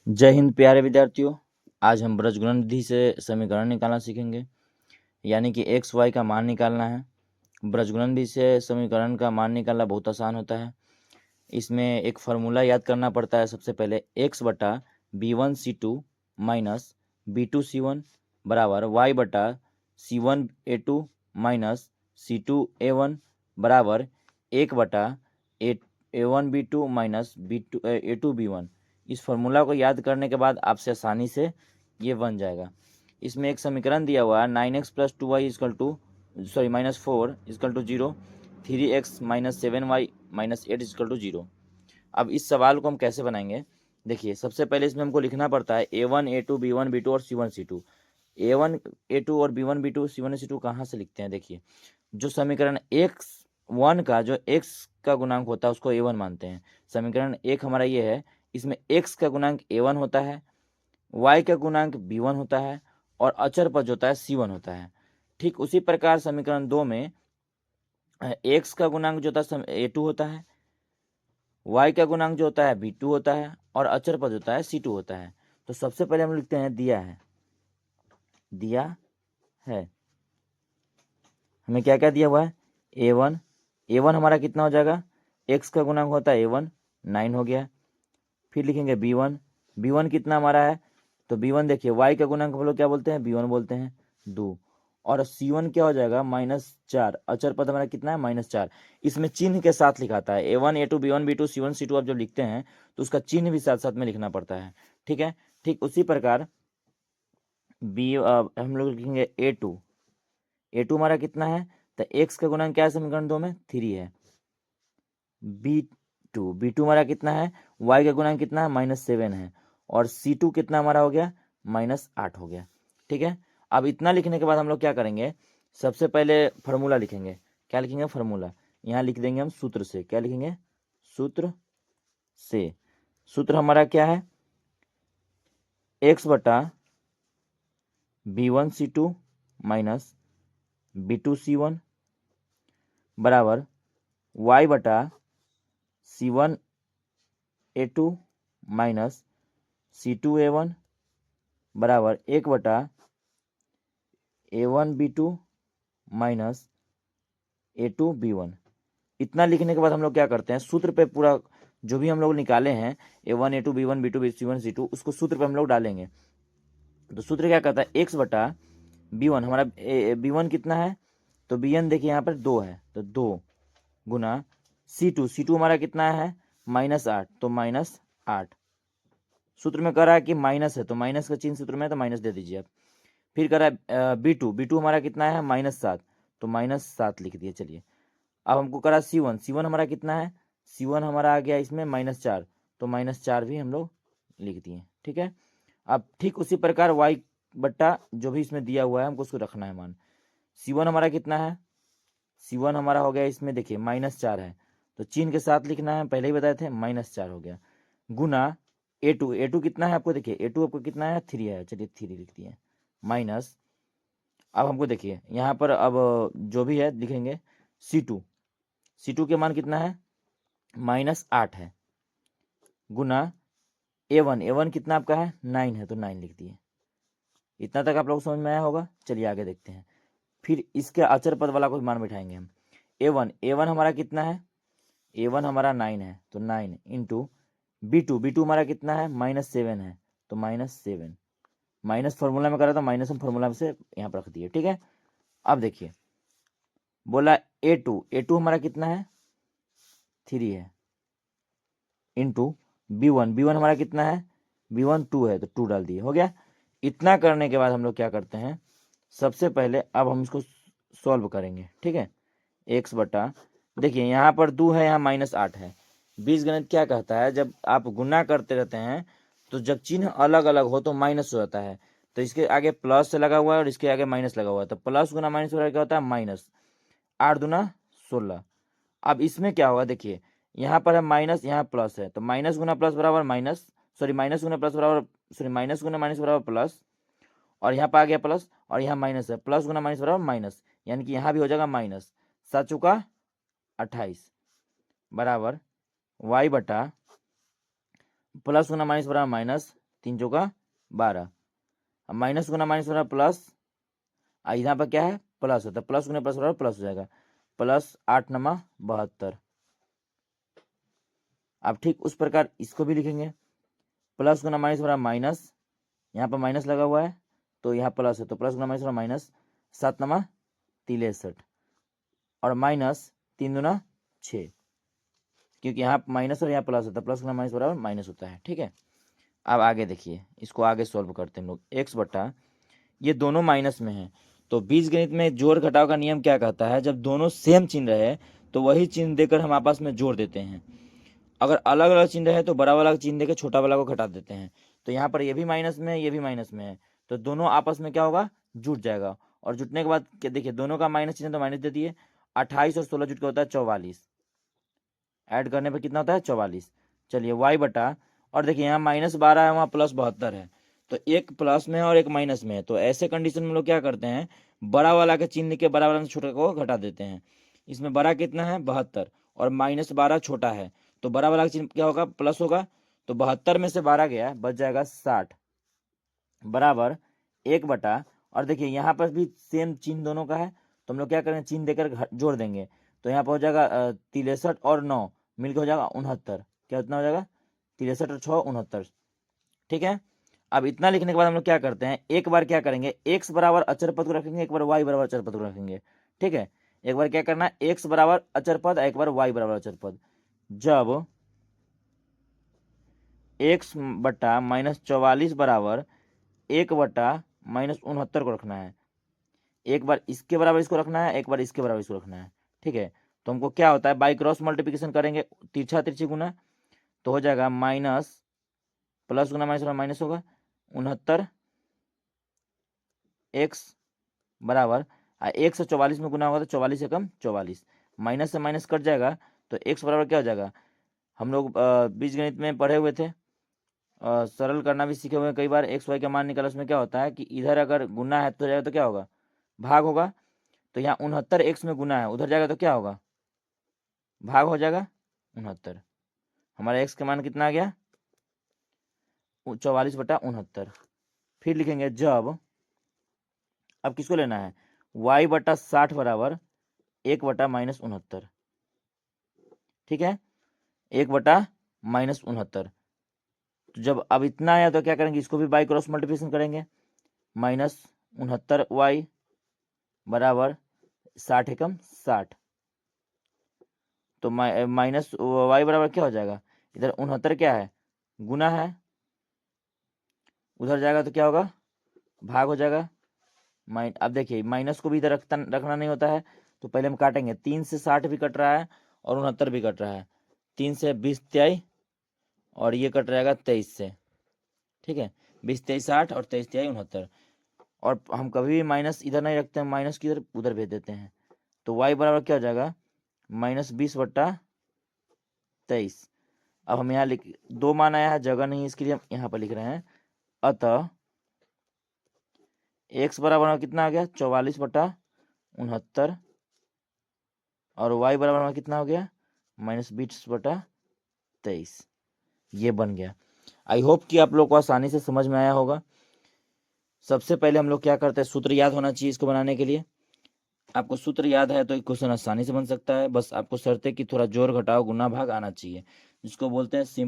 जय हिंद प्यारे विद्यार्थियों। आज हम बीजगणित विधि से समीकरण निकालना सीखेंगे, यानी कि एक्स वाई का मान निकालना है। बीजगणित विधि से समीकरण का मान निकालना बहुत आसान होता है। इसमें एक फार्मूला याद करना पड़ता है। सबसे पहले एक्स बटा B1C2 माइनस B2C1 बराबर वाई बटा C1A2 माइनस C2A1 बराबर 1 बटा A1B2 माइनस A2B1। इस फार्मूला को याद करने के बाद आपसे आसानी से ये बन जाएगा। इसमें एक समीकरण दिया हुआ है 9x plus 2y is equal to minus 4 is equal to 0, 3x minus 7y minus 8 is equal to 0। अब इस सवाल को हम कैसे बनाएंगे, देखिए सबसे पहले इसमें हमको लिखना पड़ता है A1 A2 B1 B2 और C1 C2। A1 A2 और B1 B2 C1 C2 कहाँ से लिखते हैं, देखिए जो समीकरण x1 का जो x का गुणांक होता है उसको A1 मानते हैं। समीकरण एक हमारा ये है, इसमें x का गुणांक A1 होता है, y का गुणांक B1 होता है और अचर पद होता है C1 होता है। ठीक उसी प्रकार समीकरण 2 में x का गुणांक जो होता है A2 होता है, y का गुणांक जो होता है B2 होता है और अचर पद होता है C2 होता है। तो सबसे पहले हम लिखते हैं दिया है। हमें क्या क्या दिया हुआ है, A1 हमारा कितना हो जाएगा, x का गुणांक होता है A1 9 हो गया। फिर लिखेंगे B1 कितना हमारा है, तो B1 देखिए y का गुणांक हम लोग क्या बोलते हैं, B1 बोलते हैं 2। और C1 क्या हो जाएगा -4, अचर पद हमारा कितना है -4। इसमें चिन्ह के साथ लिखाता है A1 A2 B1 B2 C1 C2। आप जब लिखते हैं तो उसका चिन्ह भी साथ साथ में लिखना पड़ता है, ठीक है। ठीक उसी प्रकार हम लोग लिखेंगे A2 हमारा कितना है, तो x का गुणांक क्या है समीकरण 2 में 3 है। B2 हमारा कितना है, y का गुणांक कितना है -7 है और C2 कितना हमारा हो गया -8 हो गया, ठीक है। अब इतना लिखने के बाद हम लोग क्या करेंगे, सबसे पहले फार्मूला लिखेंगे। क्या लिखेंगे, फार्मूला यहाँ लिख देंगे हम सूत्र से। क्या लिखेंगे, सूत्र से। सूत्र हमारा क्या है, x बटा B1C2 माइनस B2C1 बराबर y बटा C1A2 माइनस C2A1 बराबर 1 बटा A1B2 माइनस A2B1। इतना लिखने के बाद हम लोग क्या करते हैं, सूत्र पे पूरा जो भी हम लोग निकाले हैं A1 A2 B1 B2 C1 C2 उसको सूत्र पे हम लोग डालेंगे। तो सूत्र क्या करता है, x बटा B1 हमारा B1 कितना है, तो B1 देखिए यहाँ पर 2 है, तो 2 गुना C2 हमारा कितना है -8, तो -8। सूत्र में कह रहा है कि माइनस है तो माइनस का चिन्ह सूत्र में है तो माइनस दे दीजिए आप। फिर कह रहा है B2 हमारा कितना है -7, तो -7 लिख दिए। चलिए अब हमको करा C1 हमारा कितना है, C1 हमारा आ गया इसमें -4, तो -4 भी हम लोग लिख दिए, ठीक है। अब ठीक उसी प्रकार y बट्टा जो भी इसमें दिया हुआ है हमको उसको रखना है मान। C1 हमारा कितना है, C1 हमारा हो गया इसमें देखिए -4 है, तो चिन्ह के साथ लिखना है, पहले ही बताए थे -4 हो गया। गुना A2 कितना है आपको, देखिए A2 आपको कितना है 3 है, चलिए 3 लिख दिए माइनस। अब हमको देखिए यहाँ पर अब जो भी है लिखेंगे C2 के मान कितना है -8 है, गुना A1 कितना आपका है 9 है, तो 9 लिख दिए। इतना तक आप लोग समझ में आया होगा। चलिए आगे देखते हैं। फिर इसके अचर पद वाला को मान बैठाएंगे हम। A1 हमारा कितना है, A1 हमारा 9 है, तो 9 इंटू B2 हमारा कितना है -7 है, तो -7। माइनस फॉर्मूला में करा था, माइनस हम फॉर्मूला में से यहाँ पर रख दिए, ठीक है। अब देखिए बोला A2 हमारा कितना है 3 है, इंटू B1 हमारा कितना है, B1 2 है, तो 2 डाल दिए, हो गया। इतना करने के बाद हम लोग क्या करते हैं, सबसे पहले अब हम इसको सॉल्व करेंगे, ठीक है। x बटा देखिए यहाँ पर 2 है, यहाँ -8 है। बीजगणित क्या कहता है, जब आप गुना करते रहते हैं तो जब चिन्ह अलग अलग हो तो माइनस हो जाता है। तो इसके आगे प्लस से लगा हुआ है और इसके आगे माइनस लगा हुआ है, तो प्लस गुना माइनस हो रहा है, क्या होता है -8 दूना 16। अब इसमें क्या होगा, देखिए यहाँ पर है माइनस, यहाँ प्लस है, तो माइनस गुना प्लस बराबर माइनस, माइनस गुना प्लस बराबर माइनस गुना माइनस बराबर प्लस, और यहाँ पर आ गया प्लस और यहाँ माइनस है, प्लस गुना माइनस बराबर माइनस, यानी कि यहाँ भी हो जाएगा माइनस। 7 चौका 28 बराबर y बटा प्लस गुना माइनस बराबर 3 चौका 12। अब माइनस गुना माइनस हो रहा है प्लस, यहाँ पर क्या है प्लस होता है, प्लस गुना प्लस हो रहा है प्लस हो जाएगा, प्लस 8 नमा 72। अब ठीक उस प्रकार इसको भी लिखेंगे, प्लस गुना माइनस हो रहा है माइनस, यहाँ पर माइनस लगा हुआ है तो यहाँ प्लस है, तो प्लस गुना माइनस हो रहा है माइनस, 7 नमा 63 और माइनस 3 दूना 6, क्योंकि यहाँ माइनस और यहाँ प्लस होता है, प्लस गुना माइनस बराबर माइनस होता है। ठीक है, अब आगे देखिए, इसको आगे सॉल्व करते हैं हम लोग। एक्स बटा ये दोनों माइनस में है, तो बीजगणित में जोड़ घटाव का नियम क्या कहता है, जब दोनों सेम चिन्ह रहे तो वही चिन्ह देकर हम आपस में जोड़ देते हैं। अगर अलग अलग चिन्ह रहे तो बड़ा वाला चिन्ह देकर छोटा वाला को घटा देते हैं। तो यहाँ पर ये भी माइनस में है, ये भी माइनस में है, तो दोनों आपस में क्या होगा, जुट जाएगा। और जुटने के बाद देखिए दोनों का माइनस चिन्ह तो माइनस दे दिए, 28 और 16 जुट के होता है 44, ऐड करने पर कितना होता है 44। चलिए वाई बटा, और देखिए यहाँ -12 है, वहाँ +72 है, तो एक प्लस में है और एक माइनस में है, तो ऐसे कंडीशन में लोग क्या करते हैं, बड़ा वाला के चिन्ह के बड़ा वाला से छोटे को घटा देते हैं। इसमें बड़ा कितना है 72 और -12 छोटा है, तो बड़ा वाला का चिन्ह क्या होगा प्लस होगा, तो 72 में से 12 गया, बच जाएगा 60 बराबर 1 बटा, और देखिए यहाँ पर भी सेम चिन्ह दोनों का है, तो हम लोग क्या करेंगे चिन्ह देकर जोड़ देंगे, तो यहाँ पर हो जाएगा 63 और 9 मिलकर हो जाएगा 69। क्या इतना हो जाएगा 63 और 6 69। ठीक है, अब इतना लिखने के बाद हम लोग क्या करते हैं, एक बार क्या करेंगे x बराबर अचर पद को रखेंगे, एक बार y बराबर अचर पद को रखेंगे। ठीक है, एक बार क्या करना है x बराबर अचर पद, एक बार y बराबर अचर पद। जब x बटा -44 बराबर 1 बटा -69 को रखना है, एक बार इसके बराबर इसको रखना है, एक बार इसके बराबर इसको रखना है। ठीक है, तो हमको क्या होता है बाई क्रॉस मल्टीप्लिकेशन करेंगे, तिरछा तिरछी गुना, तो हो जाएगा माइनस प्लस गुना माइनस माइनस होगा 69 x बराबर 1 से 44 में गुना होगा तो 44 से कम 44, माइनस से माइनस कट जाएगा, तो x बराबर क्या हो जाएगा, हम लोग बीजगणित में पढ़े हुए थे, सरल करना भी सीखे हुए हैं कई बार। एक्स वाई का मान निकाला, उसमें क्या होता है कि इधर अगर गुना है तो जाएगा तो क्या होगा भाग होगा, तो यहाँ 69 x में गुना है, उधर जाएगा तो क्या होगा भाग हो जाएगा 69। हमारा x का मान कितना आ गया 44 बटा 69। फिर लिखेंगे जब, अब किसको लेना है y बटा 60 बराबर 1 बटा -69। ठीक है, 1 बटा -69, तो जब अब इतना आया तो क्या करेंगे, इसको भी बाई क्रॉस मल्टीप्लिकेशन करेंगे, -69y बराबर 60 एकम 60, तो माइनस y बराबर क्या हो जाएगा, इधर 69 क्या है गुना है, उधर जाएगा तो क्या होगा भाग हो जाएगा। अब देखिए माइनस को भी इधर रखना नहीं होता है, तो पहले हम काटेंगे, 3 से 60 भी कट रहा है और 69 भी कट रहा है, 3 से 20 23 और ये कट रहेगा 23 से। ठीक है, 20 23 60 और 23 23 69, और हम कभी भी माइनस इधर नहीं रखते हैं, माइनस की उधर भेज देते हैं, तो y बराबर क्या हो जाएगा -20 बटा 23। अब हम यहाँ लिख, दो मान आया है, जगह नहीं इसके लिए हम यहाँ पर लिख रहे हैं, अतः x बराबर कितना आ गया 44 बटा 69 और y बराबर कितना हो गया -20 बटा 23। ये बन गया। आई होप कि आप लोग को आसानी से समझ में आया होगा। सबसे पहले हम लोग क्या करते हैं, सूत्र याद होना चाहिए इसको बनाने के लिए। आपको सूत्र याद है तो क्वेश्चन आसानी से बन सकता है, बस आपको शर्त है कि थोड़ा जोड़ घटाव गुना भाग आना चाहिए, जिसको बोलते हैं सिंपल